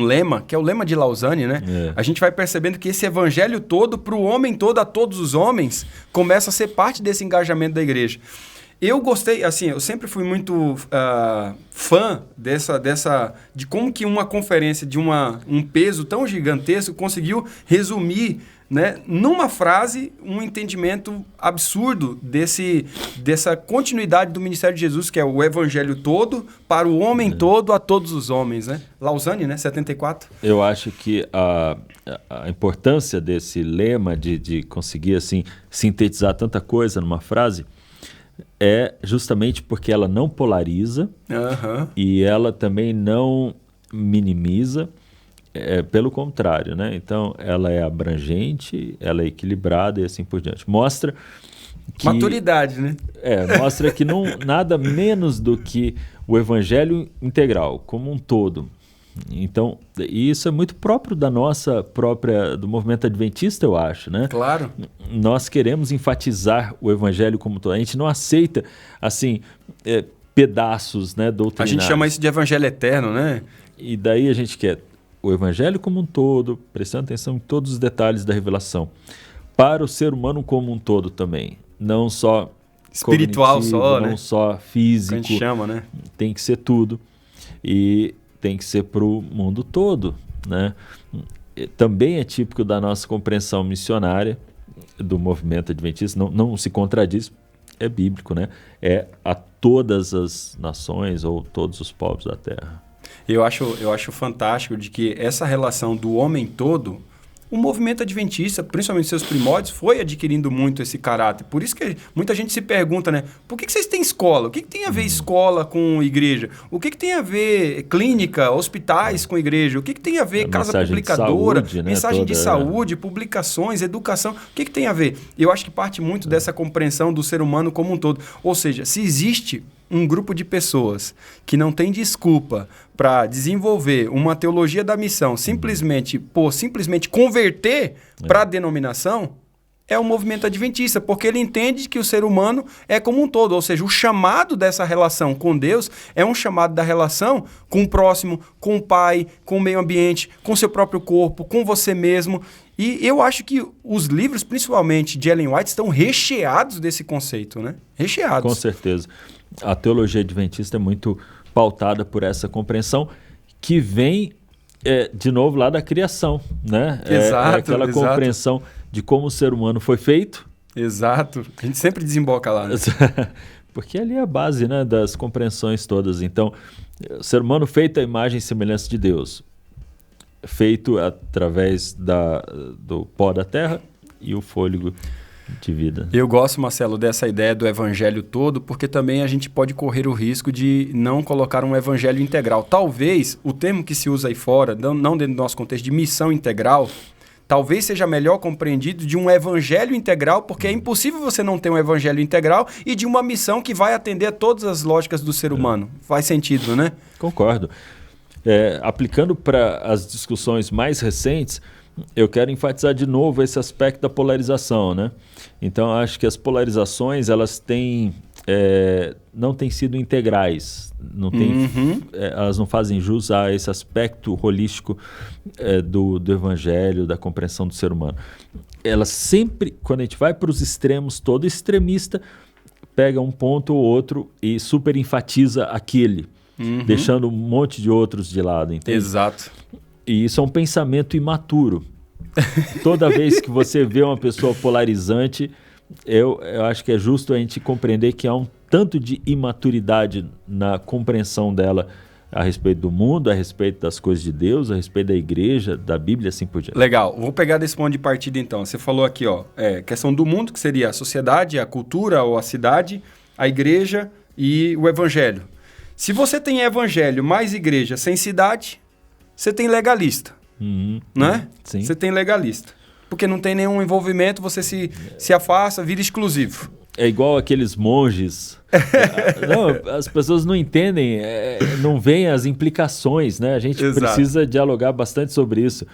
lema, que é o lema de Lausanne, né? A gente vai percebendo que esse evangelho todo, para o homem todo, a todos os homens, começa a ser parte desse engajamento da igreja. Eu gostei, assim, eu sempre fui muito fã de como que uma conferência de um peso tão gigantesco conseguiu resumir, né, numa frase um entendimento absurdo dessa continuidade do ministério de Jesus, que é o evangelho todo, para o homem todo, a todos os homens, né? Lausanne, né? 74. Eu acho que a importância desse lema de conseguir, assim, sintetizar tanta coisa numa frase é justamente porque ela não polariza e ela também não minimiza, pelo contrário, né? Então, ela é abrangente, ela é equilibrada e assim por diante. Mostra que... Maturidade, né? Mostra que nada menos do que o evangelho integral, como um todo. Então, isso é muito próprio do movimento adventista, eu acho, né? Claro. Nós queremos enfatizar o evangelho como todo. A gente não aceita, assim, pedaços, né, doutrinários. A gente chama isso de evangelho eterno, né? E daí a gente quer o evangelho como um todo, prestando atenção em todos os detalhes da revelação, para o ser humano como um todo também. Não só espiritual, só, não né? só físico. A gente chama, né? Tem que ser tudo. E tem que ser para o mundo todo, né? Também é típico da nossa compreensão missionária do movimento adventista não se contradiz, é bíblico, né? É a todas as nações ou todos os povos da terra. Eu acho fantástico de que essa relação do homem todo, o movimento adventista, principalmente seus primórdios, foi adquirindo muito esse caráter. Por isso que muita gente se pergunta, né? Por que vocês têm escola? O que tem a ver escola com igreja? O que tem a ver clínica, hospitais com igreja? O que tem a ver casa publicadora, de saúde, né? mensagem de saúde, publicações, educação? O que tem a ver? Eu acho que parte muito dessa compreensão do ser humano como um todo. Ou seja, se existe um grupo de pessoas que não tem desculpa para desenvolver uma teologia da missão simplesmente converter para a denominação, é o movimento adventista, porque ele entende que o ser humano é como um todo, ou seja, o chamado dessa relação com Deus é um chamado da relação com o próximo, com o pai, com o meio ambiente, com o seu próprio corpo, com você mesmo. E eu acho que os livros, principalmente de Ellen White, estão recheados desse conceito, né? Recheados. Com certeza. A teologia adventista é muito pautada por essa compreensão que vem, de novo, lá da criação, né? Exato, aquela compreensão de como o ser humano foi feito. Exato. A gente sempre desemboca lá, né? Porque ali é a base, né, das compreensões todas. Então, o ser humano feito à imagem e semelhança de Deus, feito através do pó da terra e o fôlego de vida. Eu gosto, Marcelo, dessa ideia do evangelho todo, porque também a gente pode correr o risco de não colocar um evangelho integral. Talvez o termo que se usa aí fora, não dentro do nosso contexto de missão integral, talvez seja melhor compreendido de um evangelho integral, porque é impossível você não ter um evangelho integral e de uma missão que vai atender a todas as lógicas do ser humano. Faz sentido, né? Concordo. Aplicando para as discussões mais recentes, eu quero enfatizar de novo esse aspecto da polarização, né? Então, acho que as polarizações, elas não têm sido integrais, elas não fazem jus a esse aspecto holístico do evangelho, da compreensão do ser humano. Elas sempre, quando a gente vai para os extremos, todo extremista pega um ponto ou outro e super enfatiza aquele, deixando um monte de outros de lado, entende? Exato. E isso é um pensamento imaturo. Toda vez que você vê uma pessoa polarizante, eu acho que é justo a gente compreender que há um tanto de imaturidade na compreensão dela a respeito do mundo, a respeito das coisas de Deus, a respeito da igreja, da Bíblia, assim por diante. Legal. Vou pegar desse ponto de partida então. Você falou aqui, questão do mundo, que seria a sociedade, a cultura ou a cidade, a igreja e o evangelho. Se você tem evangelho mais igreja sem cidade, você tem legalista, né? Sim. Você tem legalista. Porque não tem nenhum envolvimento, você se afasta, vira exclusivo. É igual aqueles monges. As pessoas não entendem, não veem as implicações, né? A gente precisa dialogar bastante sobre isso.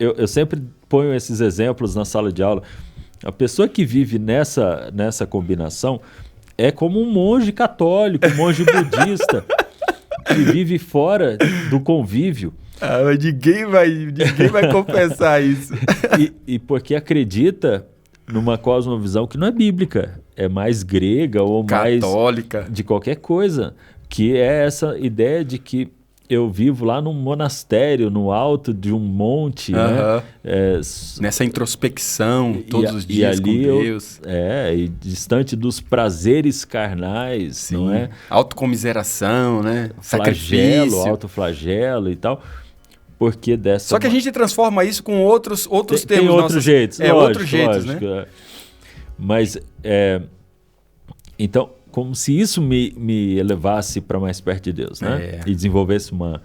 Eu sempre ponho esses exemplos na sala de aula. A pessoa que vive nessa combinação é como um monge católico, um monge budista, que vive fora do convívio. Mas ninguém vai compensar isso. E porque acredita numa cosmovisão que não é bíblica, é mais grega ou católica, mais de qualquer coisa, que é essa ideia de que eu vivo lá num monastério, no alto de um monte, né? Nessa introspecção todos os dias com Deus. E distante dos prazeres carnais, sim, não é? Autocomiseração, né? Flagelo, autoflagelo e tal. Porque dessa... Só que a gente transforma isso com outros termos. Tem outros jeitos, lógico, outros jeitos, lógico, né? Mas, então, como se isso me elevasse para mais perto de Deus, né? E desenvolvesse uma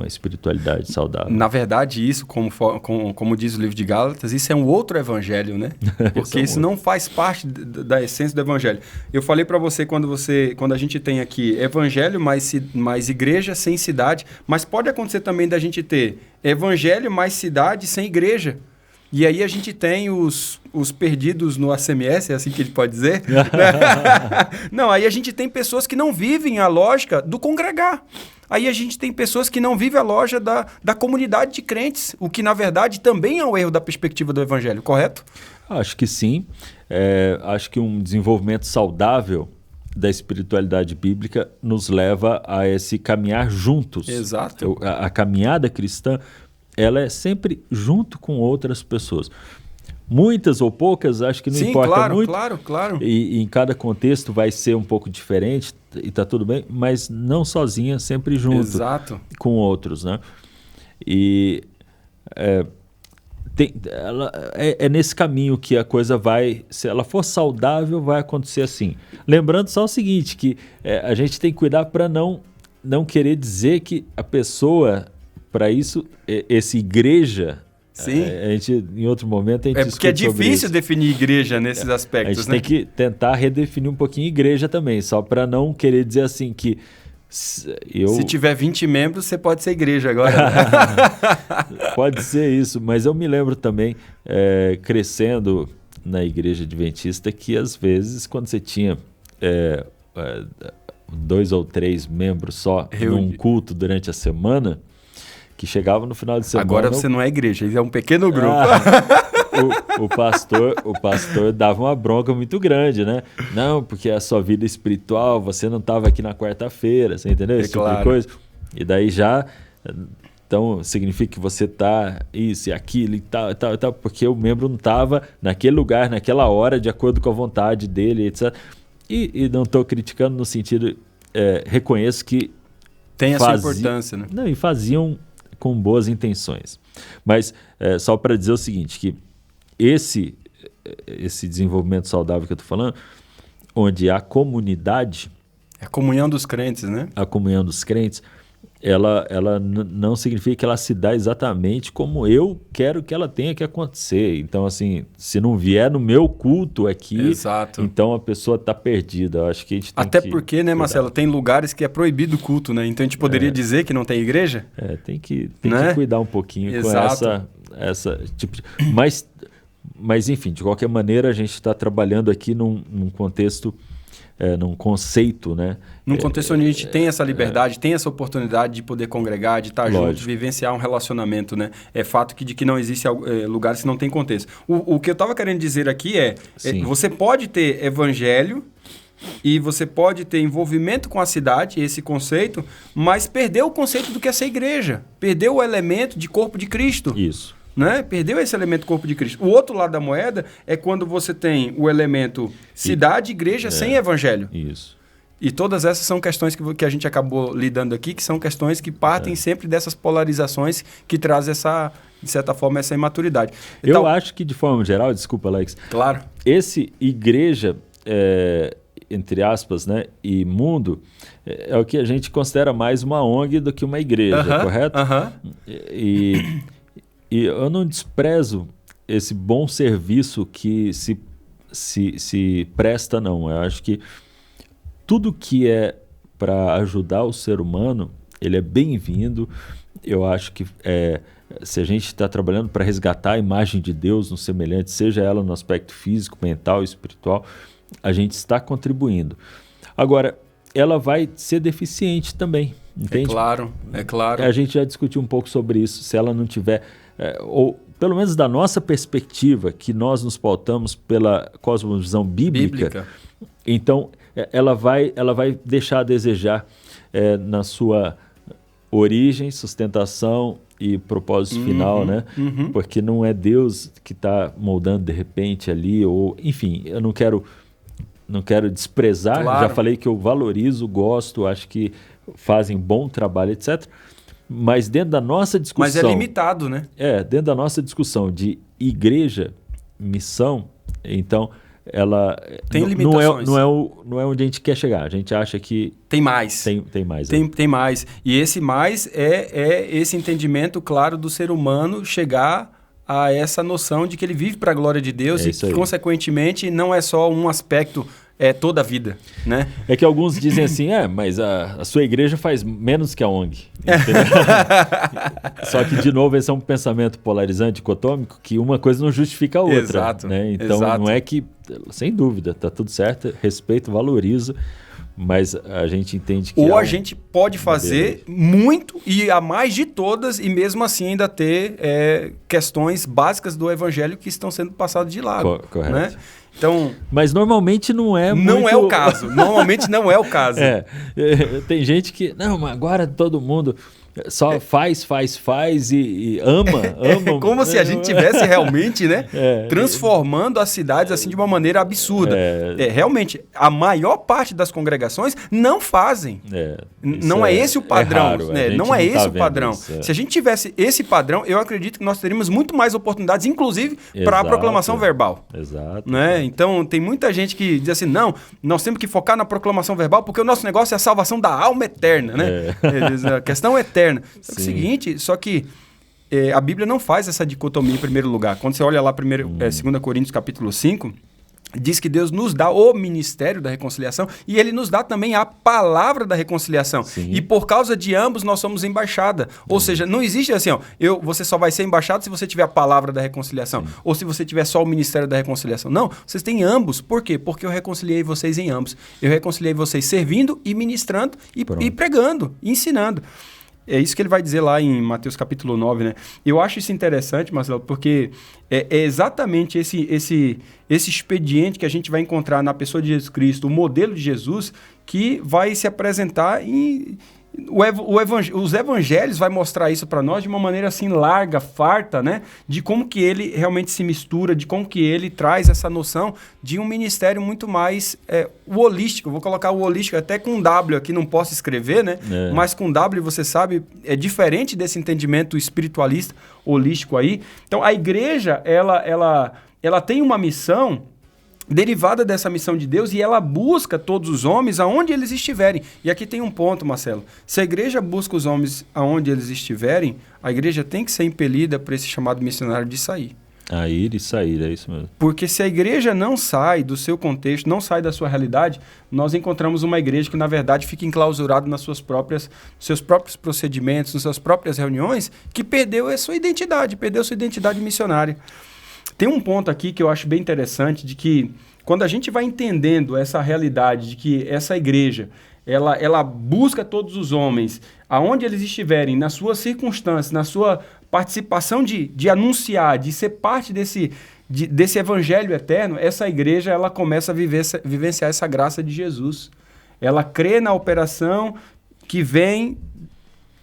espiritualidade saudável. Na verdade, isso, como diz o livro de Gálatas, isso é um outro evangelho, né? Porque isso não faz parte da essência do evangelho. Eu falei para você quando a gente tem aqui evangelho mais igreja sem cidade, mas pode acontecer também da gente ter evangelho mais cidade sem igreja. E aí a gente tem os perdidos no ACMS, é assim que ele pode dizer? Não, aí a gente tem pessoas que não vivem a lógica do congregar. Aí a gente tem pessoas que não vivem a lógica da comunidade de crentes, o que, na verdade, também é um erro da perspectiva do evangelho, correto? Acho que sim. Acho que um desenvolvimento saudável da espiritualidade bíblica nos leva a esse caminhar juntos. Exato. A caminhada cristã ela é sempre junto com outras pessoas. Muitas ou poucas, acho que não importa muito. Claro. E em cada contexto vai ser um pouco diferente e tá tudo bem, mas não sozinha, sempre junto. Exato. Com outros, né? E é nesse caminho que a coisa vai, se ela for saudável, vai acontecer assim. Lembrando só o seguinte, que a gente tem que cuidar para não querer dizer que a pessoa, para isso, esse igreja... Sim. A gente, em outro momento, a gente porque é difícil definir igreja nesses aspectos. A gente tem que tentar redefinir um pouquinho igreja também, só para não querer dizer assim que se tiver 20 membros, você pode ser igreja agora. Pode ser isso, mas eu me lembro também, crescendo na igreja adventista, que às vezes, quando você tinha 2 ou 3 membros só num culto durante a semana, que chegava no final de semana... Agora você não é igreja, é um pequeno grupo. O pastor dava uma bronca muito grande, né? Não, porque a sua vida espiritual, você não estava aqui na quarta-feira, você entendeu? Esse tipo de coisa. E daí já... Então, significa que você está isso e aquilo e tal, porque o membro não estava naquele lugar, naquela hora, de acordo com a vontade dele, etc. E não estou criticando no sentido... reconheço que... Tem essa importância, né? Não, e faziam... com boas intenções. Mas só para dizer o seguinte, que esse desenvolvimento saudável que eu estou falando, onde a comunidade... É a comunhão dos crentes, né? A comunhão dos crentes, ela não significa que ela se dá exatamente como eu quero que ela tenha que acontecer. Então, assim, se não vier no meu culto aqui, exato, então a pessoa está perdida. Eu acho que a gente tem até porque, né, Marcelo, tem lugares que é proibido o culto, né? Então a gente poderia dizer que não tem igreja? Tem que cuidar um pouquinho exato, com essa tipo de... Mas, enfim, de qualquer maneira, a gente está trabalhando aqui num contexto... num conceito, né? Num contexto onde a gente tem essa liberdade, tem essa oportunidade de poder congregar, de estar junto, de vivenciar um relacionamento, né? É fato de que não existe lugares que não tem contexto. O que eu estava querendo dizer aqui você pode ter evangelho e você pode ter envolvimento com a cidade, esse conceito, mas perdeu o conceito do que é ser igreja. Perdeu o elemento de corpo de Cristo. Isso. Né? Perdeu esse elemento corpo de Cristo. O outro lado da moeda é quando você tem o elemento cidade, igreja, sem evangelho. Isso. E todas essas são questões que a gente acabou lidando aqui, que são questões que partem sempre dessas polarizações que trazem de certa forma, essa imaturidade. Então, eu acho que, de forma geral, desculpa, Alex. Claro. Esse igreja, entre aspas, né, e mundo, é o que a gente considera mais uma ONG do que uma igreja, correto? E eu não desprezo esse bom serviço que se presta, não. Eu acho que tudo que é para ajudar o ser humano, ele é bem-vindo. Eu acho que se a gente está trabalhando para resgatar a imagem de Deus no semelhante, seja ela no aspecto físico, mental, espiritual, a gente está contribuindo. Agora, ela vai ser deficiente também, entende? É claro. A gente já discutiu um pouco sobre isso. Se ela não tiver... ou pelo menos da nossa perspectiva, que nós nos pautamos pela cosmovisão bíblica. Então ela vai deixar a desejar na sua origem, sustentação e propósito final, né? Porque não é Deus que está moldando de repente ali, ou enfim, eu não quero desprezar, já falei que eu valorizo, gosto, acho que fazem bom trabalho, etc. Mas dentro da nossa discussão... Mas é limitado, né? Dentro da nossa discussão de igreja, missão, então ela... Tem limitações. Não é onde a gente quer chegar. A gente acha que... Tem mais. Tem mais. Tem mais. E esse mais é esse entendimento claro do ser humano chegar a essa noção de que ele vive para a glória de Deus e que, consequentemente, não é só um aspecto... toda a vida, né? É que alguns dizem assim, mas a sua igreja faz menos que a ONG. Só que, de novo, esse é um pensamento polarizante, dicotômico, que uma coisa não justifica a outra. Exato. Né? Então, não é que, sem dúvida, tá tudo certo, respeito, valorizo, mas a gente entende que... Ou a gente pode fazer muito e a mais de todas e mesmo assim ainda ter questões básicas do evangelho que estão sendo passadas de lado. Correto. Né? Então, mas normalmente não é muito... Não é o caso. Normalmente não é o caso. Tem gente que... Não, mas agora todo mundo... só faz e ama. É como se a gente tivesse realmente, né, transformando as cidades assim de uma maneira absurda. Realmente, a maior parte das congregações não fazem. Não é esse o padrão. Raro, né? Não é esse o padrão. Isso, Se a gente tivesse esse padrão, eu acredito que nós teríamos muito mais oportunidades, inclusive para a proclamação verbal. Exato. Né? Então, tem muita gente que diz assim, não, nós temos que focar na proclamação verbal porque o nosso negócio é a salvação da alma eterna, né? A questão é eterna. Só que é o seguinte, a Bíblia não faz essa dicotomia em primeiro lugar. Quando você olha lá 2 Coríntios capítulo 5, diz que Deus nos dá o ministério da reconciliação e Ele nos dá também a palavra da reconciliação. Sim. E por causa de ambos nós somos embaixada. Ou seja, não existe assim, você só vai ser embaixado se você tiver a palavra da reconciliação. Ou se você tiver só o ministério da reconciliação. Não, vocês têm ambos. Por quê? Porque eu reconciliei vocês em ambos. Eu reconciliei vocês servindo e ministrando e pregando, e ensinando. É isso que ele vai dizer lá em Mateus capítulo 9, né? Eu acho isso interessante, Marcelo, porque é exatamente esse expediente que a gente vai encontrar na pessoa de Jesus Cristo, o modelo de Jesus, que vai se apresentar em... Os evangelhos vai mostrar isso para nós de uma maneira assim larga, farta, né? De como que ele realmente se mistura, de como que ele traz essa noção de um ministério muito mais holístico. Vou colocar o holístico até com W aqui, não posso escrever, né? Mas com W, você sabe, é diferente desse entendimento espiritualista holístico aí. Então, a igreja, ela tem uma missão derivada dessa missão de Deus e ela busca todos os homens aonde eles estiverem. E aqui tem um ponto, Marcelo. Se a igreja busca os homens aonde eles estiverem, a igreja tem que ser impelida por esse chamado missionário de sair. A ir e sair, é isso mesmo. Porque se a igreja não sai do seu contexto, não sai da sua realidade, nós encontramos uma igreja que, na verdade, fica enclausurada nos seus próprios procedimentos, nas suas próprias reuniões, que perdeu a sua identidade missionária. Tem um ponto aqui que eu acho bem interessante, de que quando a gente vai entendendo essa realidade de que essa igreja, ela busca todos os homens, aonde eles estiverem, nas suas circunstâncias, na sua participação de anunciar, de ser parte desse evangelho eterno, essa igreja ela começa a vivenciar essa graça de Jesus. Ela crê na operação que vem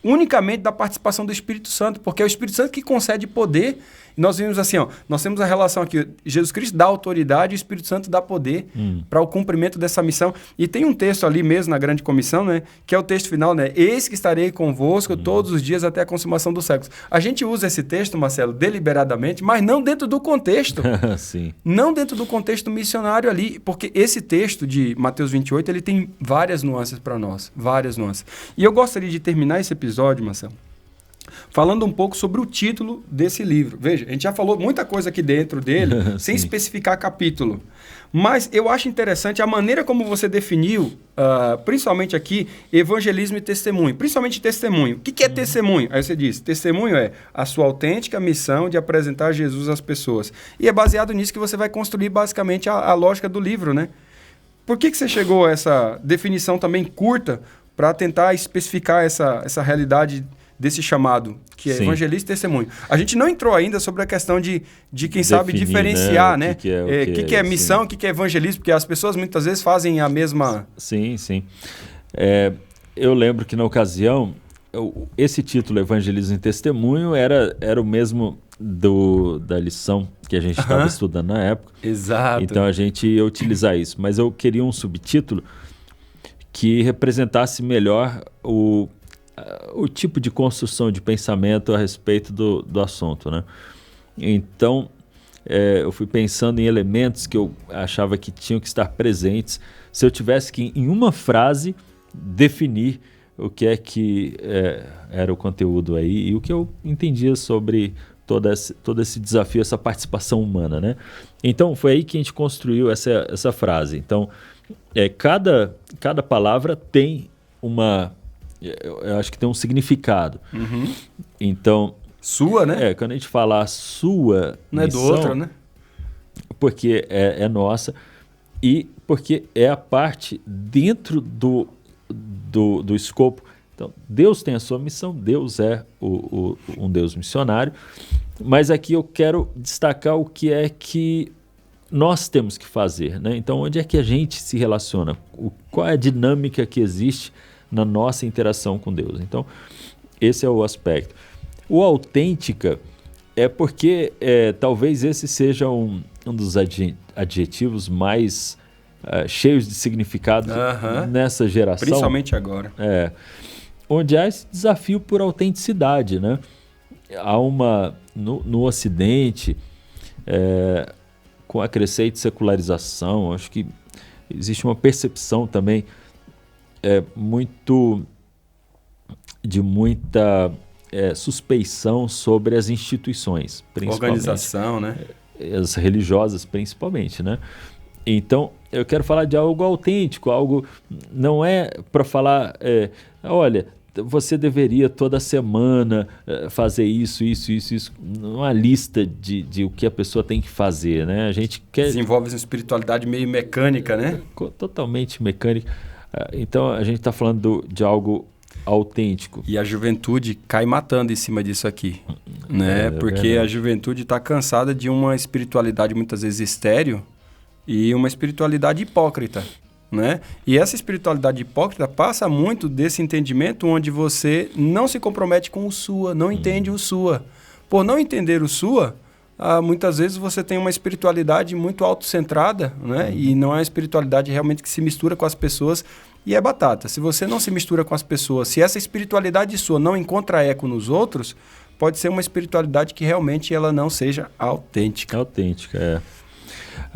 unicamente da participação do Espírito Santo, porque é o Espírito Santo que concede poder. E nós vimos assim, nós temos a relação aqui, Jesus Cristo dá autoridade e o Espírito Santo dá poder para o cumprimento dessa missão. E tem um texto ali mesmo na Grande Comissão, né, que é o texto final, né? Eis que estarei convosco todos os dias até a consumação dos séculos. A gente usa esse texto, Marcelo, deliberadamente, mas não dentro do contexto. Sim. Não dentro do contexto missionário ali, porque esse texto de Mateus 28, ele tem várias nuances para nós, várias nuances. E eu gostaria de terminar esse episódio, Marcelo, falando um pouco sobre o título desse livro. Veja, a gente já falou muita coisa aqui dentro dele, sem especificar capítulo. Mas eu acho interessante a maneira como você definiu, principalmente aqui, evangelismo e testemunho. Principalmente testemunho. O que é testemunho? Aí você diz, testemunho é a sua autêntica missão de apresentar Jesus às pessoas. E é baseado nisso que você vai construir basicamente a lógica do livro, né? Por que você chegou a essa definição também curta para tentar especificar essa realidade desse chamado, que é evangelista e testemunho? A gente não entrou ainda sobre a questão de quem sabe diferenciar, né? O que é missão, o que é evangelismo, porque as pessoas muitas vezes fazem a mesma... Sim. Eu lembro que na ocasião, esse título, Evangelismo e Testemunho, era o mesmo da lição que a gente estava estudando na época. Exato. Então a gente ia utilizar isso. Mas eu queria um subtítulo que representasse melhor o tipo de construção de pensamento a respeito do assunto, né? Então, eu fui pensando em elementos que eu achava que tinham que estar presentes. Se eu tivesse que, em uma frase, definir o que é que era o conteúdo aí e o que eu entendia sobre todo esse desafio, essa participação humana, né? Então, foi aí que a gente construiu essa frase. Então, cada palavra tem eu acho que tem um significado. Então... Sua, né? Quando a gente fala sua não missão, é do outro, né? Porque é nossa e porque é a parte dentro do escopo. Então, Deus tem a sua missão, Deus é um Deus missionário, mas aqui eu quero destacar o que é que nós temos que fazer, né? Então, onde é que a gente se relaciona? Qual é a dinâmica que existe na nossa interação com Deus? Então, Esse é o aspecto. O autêntica é porque talvez esse seja um dos adjetivos mais cheios de significado nessa geração. Principalmente agora. Onde há esse desafio por autenticidade, né? Há no Ocidente, com a crescente secularização, acho que existe uma percepção também de muita suspeição sobre as instituições, principalmente. Organização, né? As religiosas, principalmente, né? Então, eu quero falar de algo autêntico, algo não é para falar, olha, você deveria toda semana fazer isso, uma lista de o que a pessoa tem que fazer, né? A gente quer... Desenvolve uma espiritualidade meio mecânica, né? Totalmente mecânica. Então, a gente está falando de algo autêntico. E a juventude cai matando em cima disso aqui, né? Porque a juventude está cansada de uma espiritualidade muitas vezes estéril e uma espiritualidade hipócrita, né? E essa espiritualidade hipócrita passa muito desse entendimento onde você não se compromete com o sua, não entende o sua. Por não entender o sua, muitas vezes você tem uma espiritualidade muito autocentrada, né? E não é uma espiritualidade realmente que se mistura com as pessoas. E é batata. Se você não se mistura com as pessoas, se essa espiritualidade sua não encontra eco nos outros, pode ser uma espiritualidade que realmente ela não seja autêntica. Autêntica,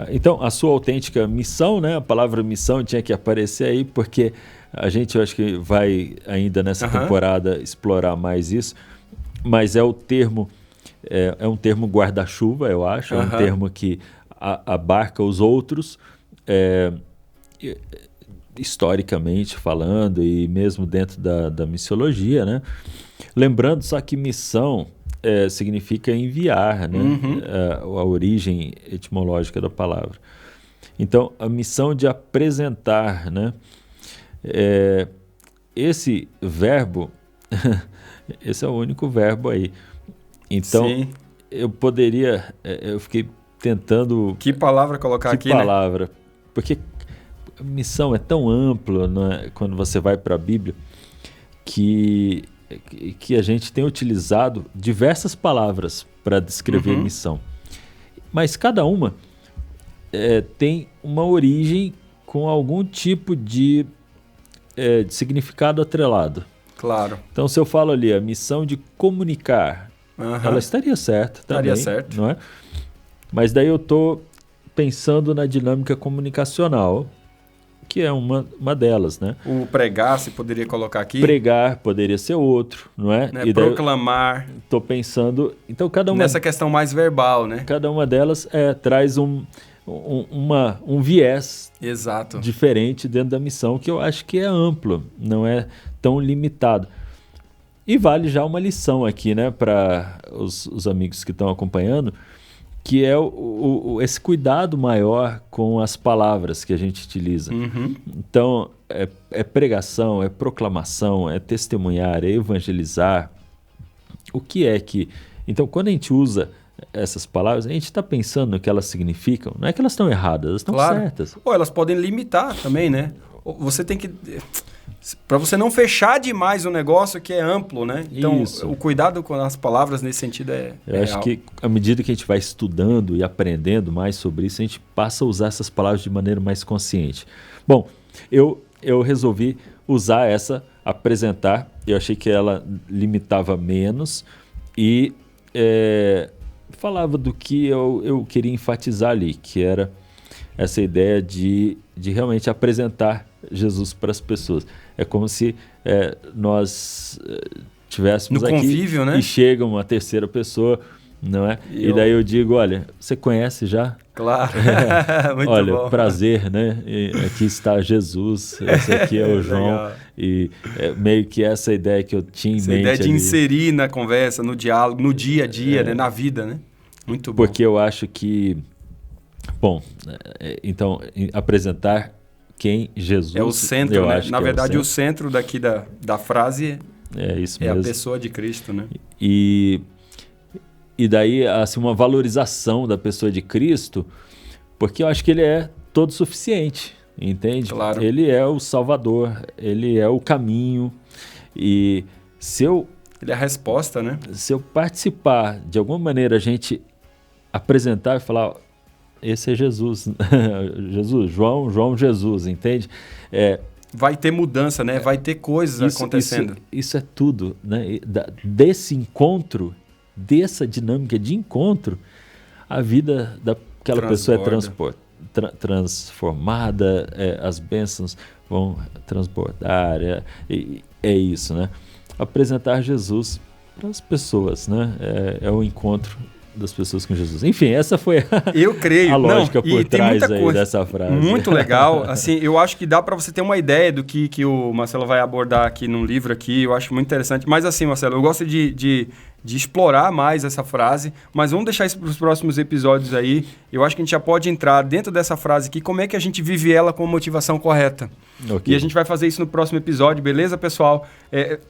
Então, a sua autêntica missão, né? A palavra missão tinha que aparecer aí, porque a gente, eu acho que vai ainda nessa temporada explorar mais isso, mas é um termo guarda-chuva, eu acho, é um termo que abarca os outros, historicamente falando e mesmo dentro da missiologia, né? Lembrando só que missão significa enviar, né? A origem etimológica da palavra. Então, a missão de apresentar, né? Esse verbo, esse é o único verbo aí. Então, sim, eu fiquei tentando... Que palavra colocar aqui, né? Que palavra? Porque a missão é tão ampla, né, quando você vai para a Bíblia, que a gente tem utilizado diversas palavras para descrever missão. Mas cada uma tem uma origem com algum tipo de significado atrelado. Claro. Então, se eu falo ali a missão de comunicar, ela estaria certa também. Estaria certo. Não é? Mas daí eu estou pensando na dinâmica comunicacional, que é uma delas, né? O pregar, se poderia colocar aqui? Pregar poderia ser outro, não é? E proclamar. Estou pensando... Então, cada uma... Nessa questão mais verbal, né? Cada uma delas traz um viés diferente dentro da missão, que eu acho que é amplo, não é tão limitado. E vale já uma lição aqui, né? Para os amigos que estão acompanhando, que é esse cuidado maior com as palavras que a gente utiliza. Então, é pregação, é proclamação, é testemunhar, é evangelizar. O que é que... Então, quando a gente usa essas palavras, a gente está pensando no que elas significam. Não é que elas estão erradas, elas estão certas. Ou elas podem limitar também, né? Você tem que... Para você não fechar demais o negócio que é amplo, né? Então, o cuidado com as palavras nesse sentido Eu acho que à medida que a gente vai estudando e aprendendo mais sobre isso, a gente passa a usar essas palavras de maneira mais consciente. Bom, eu resolvi usar apresentar. Eu achei que ela limitava menos e falava do que eu queria enfatizar ali, que era essa ideia de realmente apresentar Jesus para as pessoas. É como se nós tivéssemos no aqui convívio, né? E chega uma terceira pessoa, não é? E daí eu digo, olha, você conhece já? Claro, muito olha, bom. Prazer, né? E aqui está Jesus, esse aqui é o João. Legal. E meio que essa ideia que eu tinha em mente. Essa ideia de ali, inserir na conversa, no diálogo, no dia a dia, né? Na vida, né? Muito bom. Porque eu acho que, bom, então, apresentar quem Jesus... É o centro, né? Na verdade, o centro daqui da frase isso mesmo. É a pessoa de Cristo, né? E daí, assim, uma valorização da pessoa de Cristo, porque eu acho que ele é todo suficiente, entende? Claro. Ele é o Salvador, ele é o caminho. E se eu Ele é a resposta, né? Se eu participar, de alguma maneira, a gente apresentar e falar, esse é Jesus, Jesus, João Jesus, entende? Vai ter mudança, né? Vai ter coisas acontecendo. Isso é tudo, né? Desse encontro, dessa dinâmica de encontro, a vida daquela pessoa é transformada, as bênçãos vão transbordar, é isso, né? Apresentar Jesus para as pessoas, né? É o encontro das pessoas com Jesus. Enfim, essa foi eu creio. a lógica por trás aí dessa frase. Muito legal. Assim, eu acho que dá para você ter uma ideia do que o Marcelo vai abordar aqui num livro aqui. Eu acho muito interessante. Mas assim, Marcelo, eu gosto de explorar mais essa frase, mas vamos deixar isso para os próximos episódios aí. Eu acho que a gente já pode entrar dentro dessa frase aqui, como é que a gente vive ela com a motivação correta. Okay. E a gente vai fazer isso no próximo episódio, beleza, pessoal?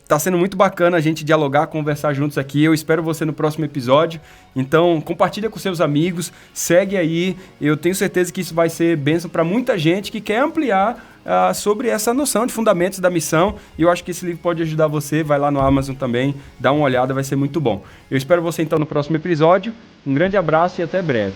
Tá sendo muito bacana a gente dialogar, conversar juntos aqui. Eu espero você no próximo episódio. Então, compartilha com seus amigos, segue aí. Eu tenho certeza que isso vai ser bênção para muita gente que quer ampliar sobre essa noção de fundamentos da missão, e eu acho que esse livro pode ajudar você. Vai lá no Amazon também, dá uma olhada, vai ser muito bom. Eu espero você então no próximo episódio. Um grande abraço e até breve.